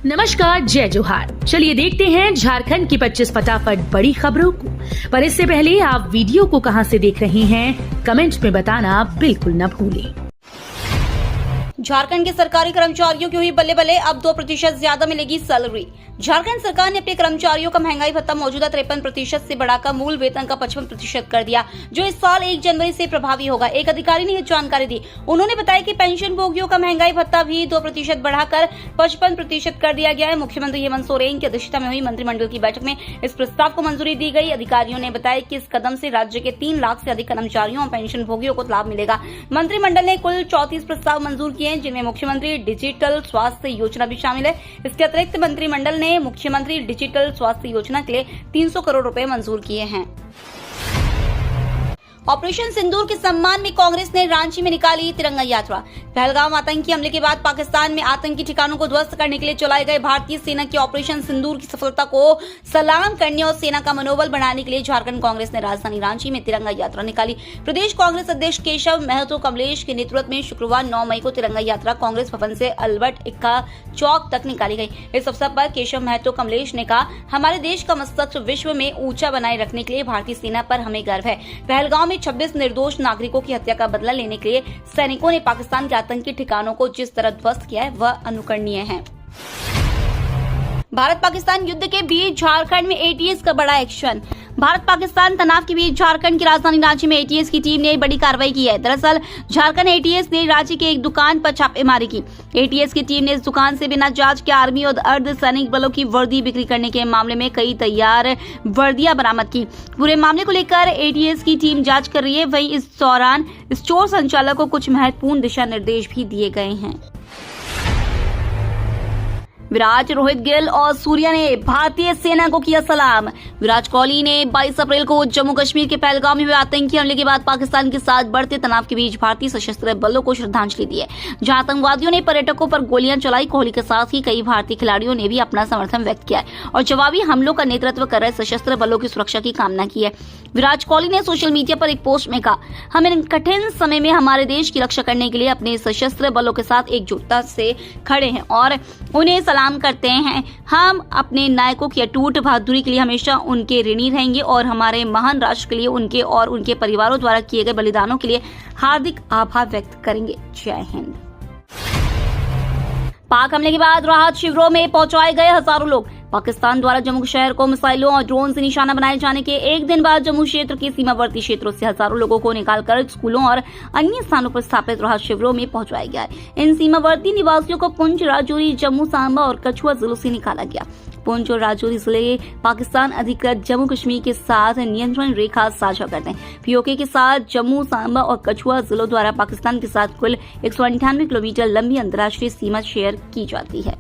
नमस्कार, जय जोहार। चलिए देखते हैं झारखंड की 25 फटाफट बड़ी खबरों को। पर इससे पहले आप वीडियो को कहां से देख रहे हैं, कमेंट में बताना बिल्कुल न भूलें। झारखंड के सरकारी कर्मचारियों की हुई बल्ले बल्ले, अब 2% ज्यादा मिलेगी सैलरी। झारखंड सरकार ने अपने कर्मचारियों का महंगाई भत्ता मौजूदा 53% से बढ़ाकर मूल वेतन का 55% कर दिया, जो इस साल 1 जनवरी से प्रभावी होगा। एक अधिकारी ने यह जानकारी दी। उन्होंने बताया कि पेंशन भोगियों का महंगाई भत्ता भी 2% बढ़ाकर 55% कर दिया गया है। मुख्यमंत्री हेमंत सोरेन की अध्यक्षता में हुई मंत्रिमंडल की बैठक में इस प्रस्ताव को मंजूरी दी गई। अधिकारियों ने बताया कि इस कदम से राज्य के 3 लाख से अधिक कर्मचारियों और पेंशन भोगियों को लाभ मिलेगा। मंत्रिमंडल ने कुल 34 प्रस्ताव मंजूर किए हैं, जिनमें मुख्यमंत्री डिजिटल स्वास्थ्य योजना भी शामिल है। इसके अतिरिक्त मंत्रिमंडल ने मुख्यमंत्री डिजिटल स्वास्थ्य योजना के लिए 300 करोड़ रुपए मंजूर किए हैं। ऑपरेशन सिंदूर के सम्मान में कांग्रेस ने रांची में निकाली तिरंगा यात्रा। पहलगाम आतंकी हमले के बाद पाकिस्तान में आतंकी ठिकानों को ध्वस्त करने के लिए चलाए गए भारतीय सेना की ऑपरेशन सिंदूर की सफलता को सलाम करने और सेना का मनोबल बढ़ाने के लिए झारखंड कांग्रेस ने राजधानी रांची में तिरंगा यात्रा निकाली। प्रदेश कांग्रेस अध्यक्ष केशव महतो कमलेश के नेतृत्व में शुक्रवार 9 मई को तिरंगा यात्रा कांग्रेस भवन से अल्बर्ट एक्का चौक तक निकाली गई। इस अवसर पर केशव महतो कमलेश ने कहा, हमारे देश का मस्तक विश्व में ऊंचा बनाए रखने के लिए भारतीय सेना पर हमें गर्व है। पहलगाम में 26 निर्दोष नागरिकों की हत्या का बदला लेने के लिए सैनिकों ने पाकिस्तान के आतंकी ठिकानों को जिस तरह ध्वस्त किया है, वह अनुकरणीय है। भारत पाकिस्तान युद्ध के बीच झारखंड में एटीएस का बड़ा एक्शन। भारत पाकिस्तान तनाव के बीच झारखंड की राजधानी रांची में एटीएस की टीम ने बड़ी कार्रवाई की है। दरअसल झारखंड एटीएस ने रांची के एक दुकान पर छापेमारी की। एटीएस की टीम ने इस दुकान से बिना जांच के आर्मी और अर्धसैनिक बलों की वर्दी बिक्री करने के मामले में कई तैयार वर्दियां बरामद की। पूरे मामले को लेकर एटीएस की टीम जांच कर रही है। वहीं इस दौरान स्टोर संचालक को कुछ महत्वपूर्ण दिशा निर्देश भी दिए गए हैं। विराट, रोहित गिल और सूर्या ने भारतीय सेना को किया सलाम। विराट कोहली ने 22 अप्रैल को जम्मू कश्मीर के पहलगाम में हुए आतंकी हमले के बाद पाकिस्तान के साथ बढ़ते तनाव के बीच भारतीय सशस्त्र बलों को श्रद्धांजलि दी है। जहां आतंकवादियों ने पर्यटकों पर गोलियां चलाई, कोहली के साथ ही कई भारतीय खिलाड़ियों ने भी अपना समर्थन व्यक्त किया है और जवाबी हमलों का नेतृत्व कर रहे सशस्त्र बलों की सुरक्षा की कामना की है। विराट कोहली ने सोशल मीडिया पर एक पोस्ट में कहा, हम इन कठिन समय में हमारे देश की रक्षा करने के लिए अपने सशस्त्र बलों के साथ एकजुटता से खड़े हैं और उन्हें सलाम करते हैं। हम अपने नायकों की अटूट बहादुरी के लिए हमेशा उनके ऋणी रहेंगे और हमारे महान राष्ट्र के लिए उनके और उनके परिवारों द्वारा किए गए बलिदानों के लिए हार्दिक आभार व्यक्त करेंगे। जय हिंद। पाक हमले के बाद राहत शिविरों में पहुंचाए गए हजारों लोग। पाकिस्तान द्वारा जम्मू शहर को मिसाइलों और ड्रोन से निशाना बनाए जाने के एक दिन बाद जम्मू क्षेत्र के सीमावर्ती क्षेत्रों से हजारों लोगों को निकालकर स्कूलों और अन्य स्थानों पर स्थापित राहत शिविरों में पहुंचाया गया है। इन सीमावर्ती निवासियों को पुंछ, राजौरी, जम्मू, सांबा और कठुआ जिलों से निकाला गया। पुंछ और राजौरी जिले पाकिस्तान अधिकृत जम्मू कश्मीर के साथ नियंत्रण रेखा साझा करते हैं। पीओके के साथ जम्मू, सांबा और कठुआ जिलों द्वारा पाकिस्तान के साथ कुल 198 किलोमीटर लंबी अंतर्राष्ट्रीय सीमा शेयर की जाती है।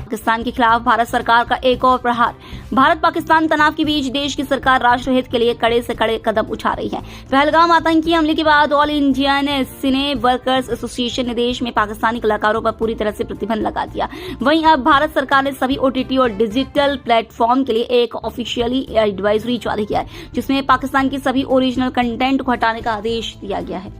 पाकिस्तान के खिलाफ भारत सरकार का एक और प्रहार। भारत पाकिस्तान तनाव के बीच देश की सरकार राष्ट्रहित के लिए कड़े से कड़े कदम उठा रही है। पहलगाम आतंकी हमले के बाद ऑल इंडियन सिने वर्कर्स एसोसिएशन ने देश में पाकिस्तानी कलाकारों पर पूरी तरह से प्रतिबंध लगा दिया। वहीं अब भारत सरकार ने सभी ओटीटी और डिजिटल प्लेटफॉर्म के लिए एक ऑफिशियली एडवाइजरी जारी किया है, जिसमें पाकिस्तान की सभी ओरिजिनल कंटेंट को हटाने का आदेश दिया गया है।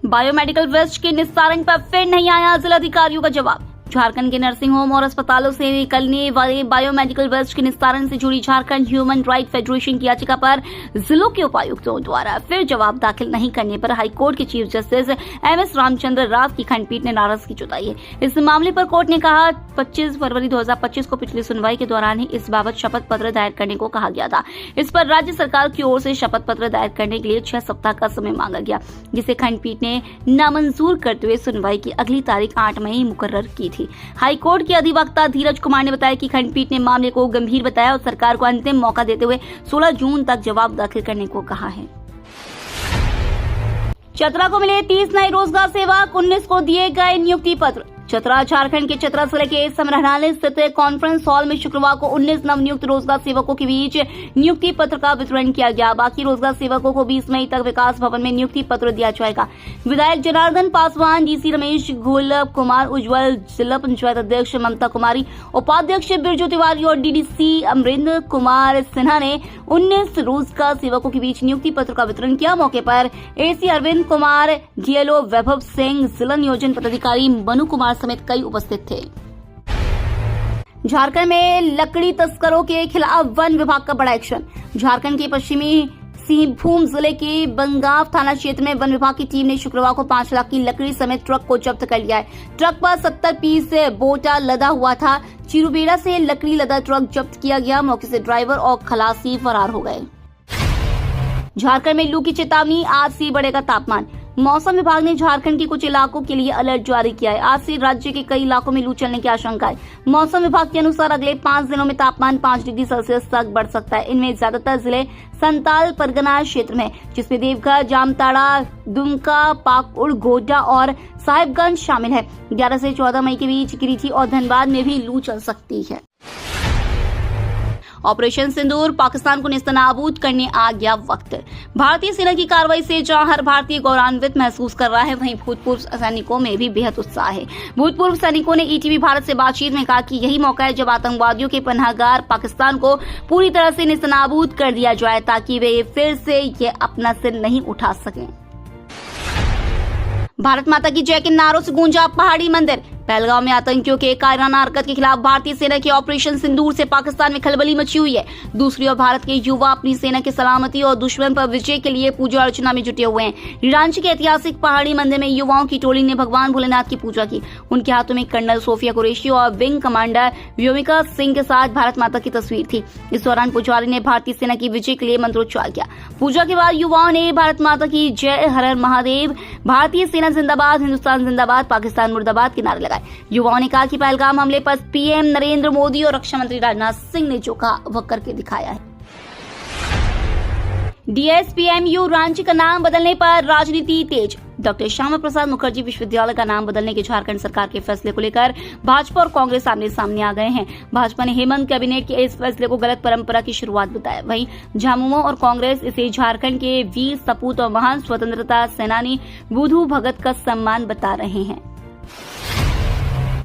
बायोमेडिकल वेस्ट के निस्तारण पर फिर नहीं आया जिलाधिकारियों का जवाब। झारखंड के नर्सिंग होम और अस्पतालों से निकलने वाले बायोमेडिकल वेस्ट के निस्तारण से जुड़ी झारखंड ह्यूमन राइट फेडरेशन की याचिका पर जिलों के उपायुक्तों द्वारा फिर जवाब दाखिल नहीं करने पर हाईकोर्ट के chief justice MS Ramchandra Rao की खंडपीठ ने नाराजगी जताई है। इस मामले पर कोर्ट ने कहा 25 फरवरी 2025 को पिछली सुनवाई के दौरान ही इस बाबत शपथ पत्र दायर करने को कहा गया था। इस पर राज्य सरकार की ओर से शपथ पत्र दायर करने के लिए 6 सप्ताह का समय मांगा गया, जिसे खंडपीठ ने नामंजूर करते हुए सुनवाई की अगली तारीख 8 मई मुकर्रर की थी। हाईकोर्ट के अधिवक्ता धीरज कुमार ने बताया कि खंडपीठ ने मामले को गंभीर बताया और सरकार को अंतिम मौका देते हुए 16 जून तक जवाब दाखिल करने को कहा है। चतरा को मिले 30 नए रोजगार सेवक, 19 को दिए गए नियुक्ति पत्र। चतरा झारखंड के चतरा जिले के समरहाना स्थित कॉन्फ्रेंस हॉल में शुक्रवार को 19 नवनियुक्त रोजगार सेवकों के बीच नियुक्ति पत्र का वितरण किया गया। बाकी रोजगार सेवकों को 20 मई तक विकास भवन में नियुक्ति पत्र दिया जाएगा। विधायक जनार्दन पासवान, डीसी रमेश घोलप कुमार उज्जवल, जिला पंचायत अध्यक्ष ममता कुमारी, उपाध्यक्ष बिरजू तिवारी और डीडीसी अमरिंदर कुमार सिन्हा ने 19 रोजगार सेवकों के बीच नियुक्ति पत्र का वितरण किया। मौके पर एसी अरविंद कुमार, डीएलओ वैभव सिंह, जिला नियोजन पदाधिकारी मनु कुमार समेत कई उपस्थित थे। झारखंड में लकड़ी तस्करों के खिलाफ वन विभाग का बड़ा एक्शन। झारखंड के पश्चिमी सिंहभूम जिले के बंगाव थाना क्षेत्र में वन विभाग की टीम ने शुक्रवार को 5 लाख की लकड़ी समेत ट्रक को जब्त कर लिया है। ट्रक पर 70 पीस बोटा लदा हुआ था। चिरुबेड़ा से लकड़ी लदा ट्रक जब्त किया गया। मौके से ड्राइवर और खलासी फरार हो गए। झारखंड में लू की चेतावनी, आज से बढ़ेगा तापमान। मौसम विभाग ने झारखंड के कुछ इलाकों के लिए अलर्ट जारी किया है। आज से राज्य के कई इलाकों में लू चलने की आशंका है। मौसम विभाग के अनुसार अगले 5 दिनों में तापमान 5 डिग्री सेल्सियस तक बढ़ सकता है। इनमें ज्यादातर जिले संताल परगना क्षेत्र में, जिसमें देवघर, जामताड़ा, दुमका, पाकुड़, गोड्डा और साहिबगंज शामिल है। 11 से 14 मई के बीच गिरिडीह और धनबाद में भी लू चल सकती है। ऑपरेशन सिंदूर, पाकिस्तान को नेस्तनाबूद करने आ गया वक्त। भारतीय सेना की कार्रवाई से जहां हर भारतीय गौरवान्वित महसूस कर रहा है, वहीं भूतपूर्व सैनिकों में भी बेहद उत्साह है। भूतपूर्व सैनिकों ने ईटीवी भारत से बातचीत में कहा कि यही मौका है जब आतंकवादियों के पनाहगार पाकिस्तान को पूरी तरह से नेस्तनाबूद कर दिया जाए, ताकि वे फिर से ये अपना सिर नहीं उठा सकें। भारत माता की जय के नारों से गूंजा पहाड़ी मंदिर। पहलगांव में आतंकियों के कायराना हरकत के खिलाफ भारतीय सेना के ऑपरेशन सिंदूर से पाकिस्तान में खलबली मची हुई है। दूसरी ओर भारत के युवा अपनी सेना की सलामती और दुश्मन पर विजय के लिए पूजा अर्चना में जुटे हुए हैं। रांची के ऐतिहासिक पहाड़ी मंदिर में युवाओं की टोली ने भगवान भोलेनाथ की पूजा की। उनके हाथों में कर्नल सोफिया कुरैशी और विंग कमांडर व्योमिका सिंह के साथ भारत माता की तस्वीर थी। इस दौरान पुजारी ने भारतीय सेना की विजय के लिए मंत्रोच्चार किया। पूजा के बाद युवाओं ने भारत माता की जय, हर हर महादेव, भारतीय सेना जिंदाबाद, हिंदुस्तान जिंदाबाद, पाकिस्तान मुर्दाबाद के नारे लगाए। युवाओं ने कहा कि पहलगाम हमले पर पीएम नरेंद्र मोदी और रक्षा मंत्री राजनाथ सिंह ने जो कहा वह करके दिखाया है। डीएसपीएमयू रांची का नाम बदलने पर राजनीति तेज। डॉक्टर श्यामा प्रसाद मुखर्जी विश्वविद्यालय का नाम बदलने के झारखंड सरकार के फैसले को लेकर भाजपा और कांग्रेस आमने सामने आ गए हैं। भाजपा ने हेमंत कैबिनेट के इस फैसले को गलत परंपरा की शुरुआत बताया। वहीं झामुमो और कांग्रेस इसे झारखंड के वीर सपूत और महान स्वतंत्रता सेनानी बुधू भगत का सम्मान बता रहे हैं।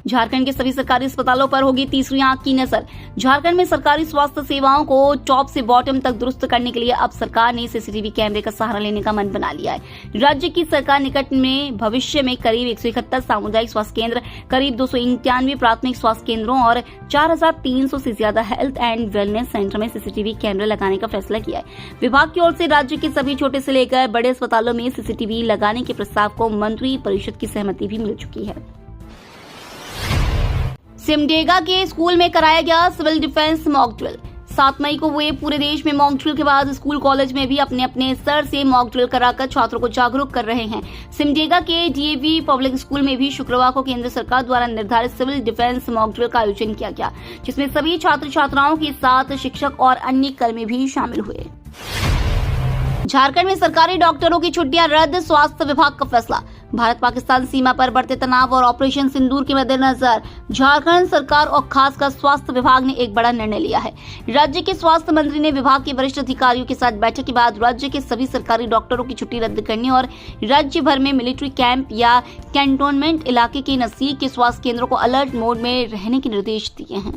झारखंड के सभी सरकारी अस्पतालों पर होगी तीसरी आंख की नजर। झारखंड में सरकारी स्वास्थ्य सेवाओं को टॉप से बॉटम तक दुरुस्त करने के लिए अब सरकार ने सीसीटीवी कैमरे का सहारा लेने का मन बना लिया है। राज्य की सरकार निकट में भविष्य में करीब 171 सामुदायिक स्वास्थ्य केंद्र, करीब 291 प्राथमिक स्वास्थ्य केंद्रों और 4300 से ज्यादा हेल्थ एंड वेलनेस सेंटर में सीसीटीवी कैमरे लगाने का फैसला किया है। विभाग की ओर से राज्य के सभी छोटे से लेकर बड़े अस्पतालों में सीसीटीवी लगाने के प्रस्ताव को मंत्री परिषद की सहमति भी मिल चुकी है। सिमडेगा के स्कूल में कराया गया सिविल डिफेंस मॉक ड्रिल। 7 मई को हुए पूरे देश में मॉक ड्रिल के बाद स्कूल कॉलेज में भी अपने अपने स्तर से मॉक ड्रिल कराकर छात्रों को जागरूक कर रहे हैं। सिमडेगा के डीएवी पब्लिक स्कूल में भी शुक्रवार को केंद्र सरकार द्वारा निर्धारित सिविल डिफेंस मॉक ड्रिल का आयोजन किया गया, जिसमें सभी छात्र छात्राओं के साथ शिक्षक और अन्य कर्मी भी शामिल हुए। झारखंड में सरकारी डॉक्टरों की छुट्टियां रद्द, स्वास्थ्य विभाग का फैसला। भारत पाकिस्तान सीमा पर बढ़ते तनाव और ऑपरेशन सिंदूर के मद्देनजर झारखंड सरकार और खासकर स्वास्थ्य विभाग ने एक बड़ा निर्णय लिया है। राज्य के स्वास्थ्य मंत्री ने विभाग के वरिष्ठ अधिकारियों के साथ बैठक के बाद राज्य के सभी सरकारी डॉक्टरों की छुट्टी रद्द करने और राज्य भर में मिलिट्री कैंप या कैंटोनमेंट इलाके के नजदीक के स्वास्थ्य केंद्रों को अलर्ट मोड में रहने के निर्देश दिए हैं।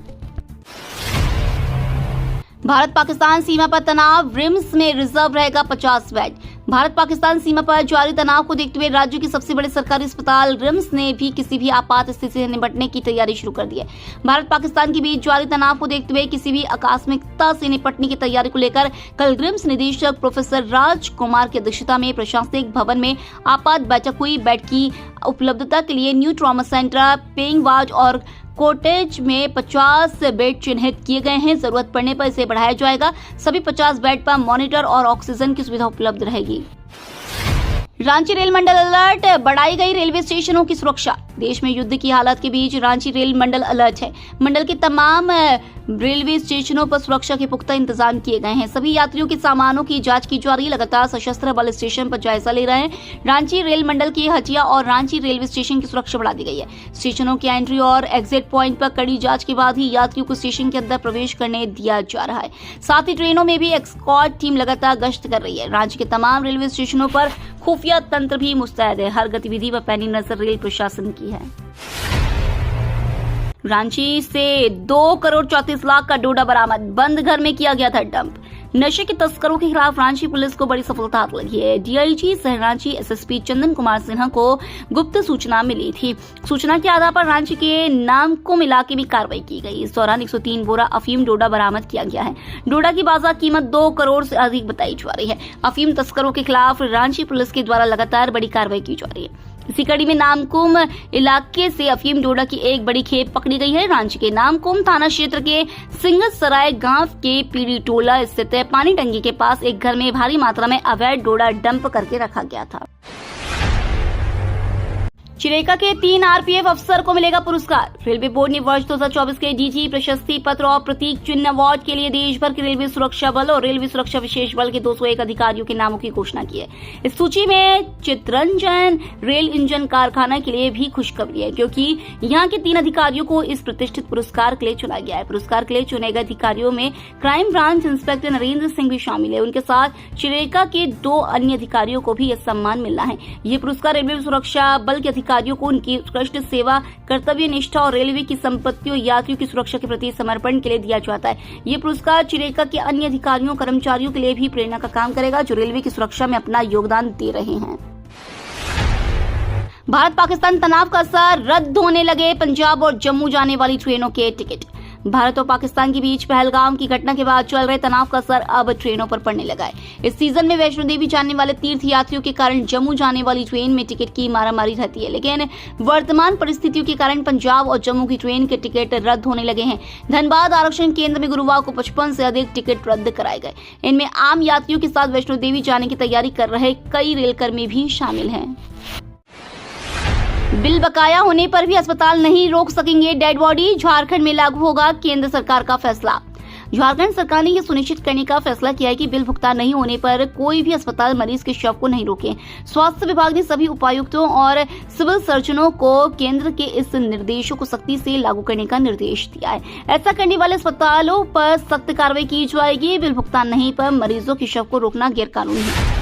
भारत पाकिस्तान सीमा पर तनाव, रिम्स में रिजर्व रहेगा 50 बेड। भारत पाकिस्तान सीमा पर जारी तनाव को देखते हुए राज्य के सबसे बड़े सरकारी अस्पताल रिम्स ने भी किसी भी आपात स्थिति से निपटने की तैयारी शुरू कर दी है। भारत पाकिस्तान के बीच जारी तनाव को देखते हुए किसी भी आकस्मिकता से निपटने की तैयारी को लेकर कल रिम्स निदेशक प्रोफेसर राज कुमार की अध्यक्षता में प्रशासनिक भवन में आपात बैठक हुई। बेड की उपलब्धता के लिए new trauma centre, paying ward और कॉटेज में 50 बेड चिन्हित किए गए हैं। जरूरत पड़ने पर इसे बढ़ाया जाएगा। सभी 50 बेड पर मॉनिटर और ऑक्सीजन की सुविधा उपलब्ध रहेगी। रांची रेल मंडल अलर्ट, बढ़ाई गई रेलवे स्टेशनों की सुरक्षा। देश में युद्ध की हालत के बीच रांची रेल मंडल अलर्ट है। मंडल के तमाम रेलवे स्टेशनों पर सुरक्षा के पुख्ता इंतजाम किए गए हैं। सभी यात्रियों के सामानों की जांच की जा रही है। लगातार सशस्त्र बल स्टेशन पर जायजा ले रहे हैं। रांची रेल मंडल की हटिया और रांची रेलवे स्टेशन की सुरक्षा बढ़ा दी गई है। स्टेशनों की एंट्री और एग्जिट पॉइंट पर कड़ी जांच के बाद ही यात्रियों को स्टेशन के अंदर प्रवेश करने दिया जा रहा है। साथ ही ट्रेनों में भी एस्कॉर्ट टीम लगातार गश्त कर रही है। राज्य के तमाम रेलवे स्टेशनों पर खुफिया तंत्र भी मुस्तैद है। हर गतिविधि पर पैनी नजर रेल प्रशासन की है। रांची से 2 करोड़ 34 लाख का डोडा बरामद, बंद घर में किया गया था डंप। नशे के तस्करों के खिलाफ रांची पुलिस को बड़ी सफलता हाथ लगी है। डीआईजी शहर रांची एसएसपी चंदन कुमार सिन्हा को गुप्त सूचना मिली थी। सूचना के आधार पर रांची के नामकुम इलाके में कार्रवाई की गई। इस दौरान 103 बोरा अफीम डोडा बरामद किया गया है। डोडा की बाजार कीमत 2 करोड़ से अधिक बताई जा रही है। अफीम तस्करों के खिलाफ रांची पुलिस के द्वारा लगातार बड़ी कार्रवाई की जा रही है। इसी कड़ी में नामकुम इलाके से अफीम डोडा की एक बड़ी खेप पकड़ी गई है। रांची के नामकुम थाना क्षेत्र के सिंगत सराय गांव के पीड़ी टोला स्थित पानी टंकी के पास एक घर में भारी मात्रा में अवैध डोडा डंप करके रखा गया था। चिरेका के 3 आरपीएफ अफसर को मिलेगा पुरस्कार। रेलवे बोर्ड ने वर्ष 2024 के डीजी प्रशस्ति पत्र और प्रतीक चिन्ह अवार्ड के लिए देश भर के रेलवे सुरक्षा बल और रेलवे सुरक्षा विशेष बल के 201 अधिकारियों के नामों की घोषणा की है। इस सूची में चितरंजन रेल इंजन कारखाना के लिए भी खुशखबरी है, क्योंकि यहाँ के 3 अधिकारियों को इस प्रतिष्ठित पुरस्कार के लिए चुना गया है। पुरस्कार के लिए चुने गए अधिकारियों में crime branch inspector Narendra Singh भी शामिल है। उनके साथ चिरेका के 2 अन्य अधिकारियों को भी यह सम्मान मिलना है। ये पुरस्कार रेलवे सुरक्षा बल के अधिकारियों को उनकी उत्कृष्ट सेवा, कर्तव्य निष्ठा और रेलवे की संपत्तियों, यात्रियों की सुरक्षा के प्रति समर्पण के लिए दिया जाता है। ये पुरस्कार चिरेका के अन्य अधिकारियों, कर्मचारियों के लिए भी प्रेरणा का काम करेगा, जो रेलवे की सुरक्षा में अपना योगदान दे रहे हैं। भारत पाकिस्तान तनाव का असर, रद्द होने लगे पंजाब और जम्मू जाने वाली ट्रेनों के टिकट। भारत और पाकिस्तान के बीच पहलगाम की घटना के बाद चल रहे तनाव का असर अब ट्रेनों पर पड़ने लगा है। इस सीजन में वैष्णो देवी जाने वाले तीर्थ यात्रियों के कारण जम्मू जाने वाली ट्रेन में टिकट की मारामारी रहती है, लेकिन वर्तमान परिस्थितियों के कारण पंजाब और जम्मू की ट्रेन के टिकट रद्द होने लगे हैं। धनबाद आरक्षण केंद्र में गुरुवार को 55 से अधिक टिकट रद्द कराए गए। इनमें आम यात्रियों के साथ वैष्णो देवी जाने की तैयारी कर रहे कई रेलकर्मी भी शामिल हैं। बिल बकाया होने पर भी अस्पताल नहीं रोक सकेंगे डेड बॉडी, झारखंड में लागू होगा केंद्र सरकार का फैसला। झारखंड सरकार ने यह सुनिश्चित करने का फैसला किया है कि बिल भुगतान नहीं होने पर कोई भी अस्पताल मरीज के शव को नहीं रोके। स्वास्थ्य विभाग ने सभी उपायुक्तों और सिविल सर्जनों को केंद्र के इस निर्देशों को सख्ती से लागू करने का निर्देश दिया है। ऐसा करने वाले अस्पतालों पर सख्त कार्रवाई की जाएगी। बिल भुगतान नहीं पर मरीजों के शव को रोकना गैरकानूनी है।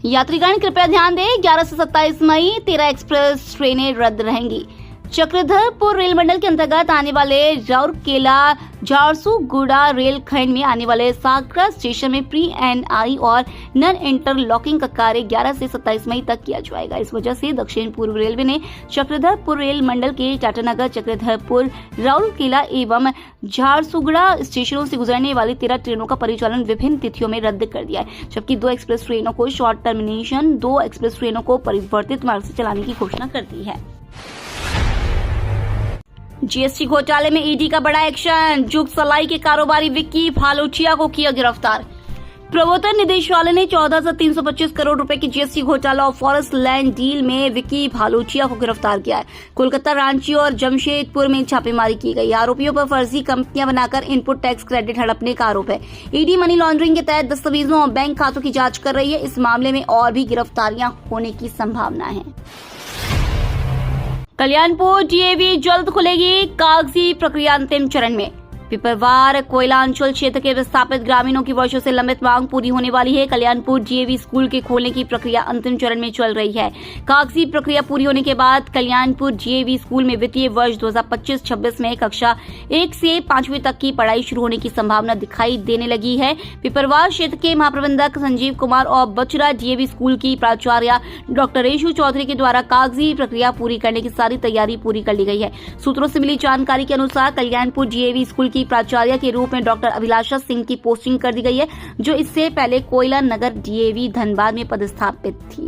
यात्रीगण कृपया ध्यान दें, 11 से 27 मई 13 एक्सप्रेस ट्रेनें रद्द रहेंगी। चक्रधरपुर रेल मंडल के अंतर्गत आने वाले राउरकेला झारसुगुड़ा रेल खंड में आने वाले सागरा स्टेशन में प्री एनआई और नन इंटरलॉकिंग का कार्य 11 से 27 मई तक किया जाएगा। इस वजह से दक्षिण पूर्व रेलवे ने चक्रधरपुर रेल मंडल के टाटानगर, चक्रधरपुर, राउरकेला एवं झारसुगुड़ा स्टेशनों से गुजरने वाली 13 ट्रेनों का परिचालन विभिन्न तिथियों में रद्द कर दिया है, जबकि 2 एक्सप्रेस ट्रेनों को शॉर्ट टर्मिनेशन, 2 एक्सप्रेस ट्रेनों को परिवर्तित मार्ग से चलाने की घोषणा कर दी है। जीएसटी घोटाले में ईडी का बड़ा एक्शन, जुग सलाई के कारोबारी विक्की भालोचिया को किया गिरफ्तार। प्रवर्तन निदेशालय ने 14,325 करोड़ रुपए की जीएसटी घोटाला और फॉरेस्ट लैंड डील में विक्की भालोचिया को गिरफ्तार किया है। कोलकाता, रांची और जमशेदपुर में छापेमारी की गई। आरोपियों पर फर्जी कंपनियां बनाकर इनपुट टैक्स क्रेडिट हड़पने का आरोप है। ईडी मनी लॉन्ड्रिंग के तहत दस्तावेजों और बैंक खातों की जांच कर रही है। इस मामले में और भी गिरफ्तारियां होने की संभावना है। कल्याणपुर डीएवी जल्द खुलेगी, कागजी प्रक्रिया अंतिम चरण में। पिपरवार कोयलांचल क्षेत्र के विस्थापित ग्रामीणों की वर्षों से लंबित मांग पूरी होने वाली है। कल्याणपुर डीएवी स्कूल के खोलने की प्रक्रिया अंतिम चरण में चल रही है। कागजी प्रक्रिया पूरी होने के बाद कल्याणपुर डीएवी स्कूल में वित्तीय वर्ष 2025-26 में कक्षा 1 से 5वीं तक की पढ़ाई शुरू होने की संभावना दिखाई देने लगी है। पिपरवार क्षेत्र के महाप्रबंधक संजीव कुमार और बचरा डीएवी स्कूल की प्राचार्य डॉक्टर रेशु चौधरी के द्वारा कागजी प्रक्रिया पूरी करने की सारी तैयारी पूरी कर ली गई है। सूत्रों से मिली जानकारी के अनुसार कल्याणपुर डीएवी स्कूल की प्राचार्य के रूप में डॉक्टर अभिलाषा सिंह की पोस्टिंग कर दी गई है, जो इससे पहले कोयला नगर डीएवी धनबाद में पदस्थापित थी।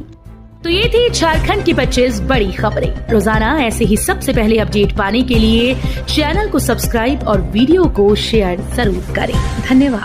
तो ये थी झारखंड की 25 बड़ी खबरें। रोजाना ऐसे ही सबसे पहले अपडेट पाने के लिए चैनल को सब्सक्राइब और वीडियो को शेयर जरूर करें। धन्यवाद।